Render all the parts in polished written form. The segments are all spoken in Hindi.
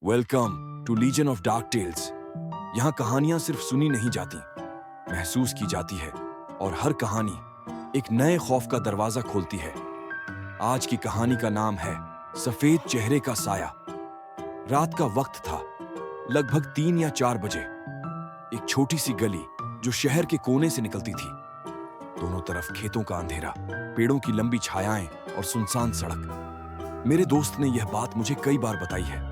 Welcome to Legion of Dark Tales. यहाँ कहानियां सिर्फ सुनी नहीं जाती, महसूस की जाती है और हर कहानी एक नए खौफ का दरवाजा खोलती है। आज की कहानी का नाम है सफेद चेहरे का साया। रात का वक्त था, लगभग 3 या 4 बजे। एक छोटी सी गली जो शहर के कोने से निकलती थी। दोनों तरफ खेतों का अंधेरा, पेड़ों की लंबी छायाएं और सुनसान सड़क। मेरे दोस्त ने यह बात मुझे कई बार बताई है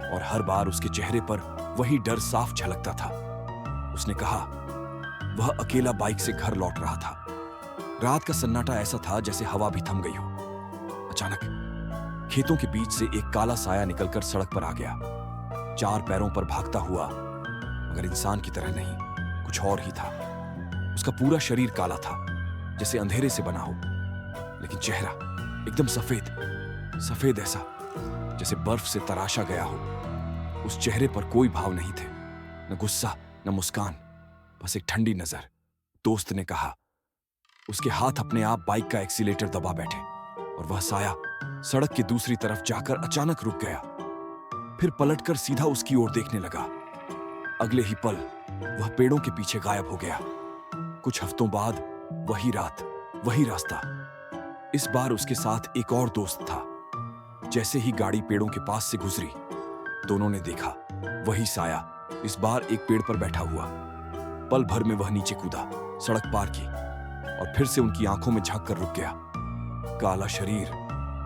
और हर बार उसके चेहरे पर वही डर साफ झलकता था। उसने कहा वह अकेला बाइक से घर लौट रहा था। रात का सन्नाटा ऐसा था जैसे हवा भी थम गई हो। अचानक खेतों के बीच से एक काला साया निकलकर सड़क पर आ गया। 4 पैरों पर भागता हुआ, मगर इंसान की तरह नहीं, कुछ और ही था। उसका पूरा शरीर काला था, जैसे अंधेरे से बना हो, लेकिन चेहरा एकदम सफेद सफेद, ऐसा जैसे बर्फ से तराशा गया हो। उस चेहरे पर कोई भाव नहीं थे, न गुस्सा न मुस्कान, बस एक ठंडी नजर। दोस्त ने कहा। उसके हाथ अपने आप बाइक का एक्सीलेटर दबा बैठे और वह साया सड़क की दूसरी तरफ जाकर अचानक रुक गया। फिर पलटकर सीधा उसकी ओर देखने लगा। अगले ही पल वह पेड़ों के पीछे गायब हो गया। कुछ हफ्तों बाद वही रात, वही रास्ता। इस बार उसके साथ एक और दोस्त था। जैसे ही गाड़ी पेड़ों के पास से गुजरी, दोनों ने देखा वही साया, इस बार एक पेड़ पर बैठा हुआ। पल भर में वह नीचे कूदा, सड़क पार की और फिर से उनकी आंखों में झांक कर रुक गया। काला शरीर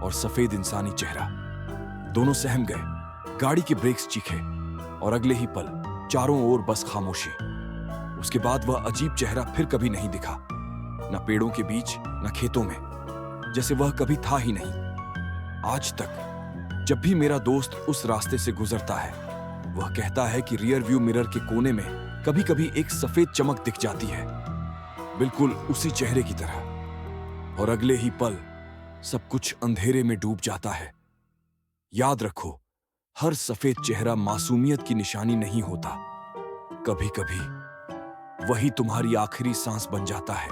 और सफेद इंसानी चेहरा, दोनों सहम गए। गाड़ी के ब्रेक्स चीखे और अगले ही पल चारों ओर बस खामोशी। उसके बाद वह अजीब चेहरा फिर कभी नहीं दिखा, न पेड़ों के बीच न खेतों में, जैसे वह कभी था ही नहीं। आज तक जब भी मेरा दोस्त उस रास्ते से गुजरता है, वह कहता है कि रियर व्यू मिरर के कोने में कभी कभी एक सफेद चमक दिख जाती है, बिल्कुल उसी चेहरे की तरह, और अगले ही पल सब कुछ अंधेरे में डूब जाता है। याद रखो, हर सफेद चेहरा मासूमियत की निशानी नहीं होता। कभी कभी वही तुम्हारी आखिरी सांस बन जाता है।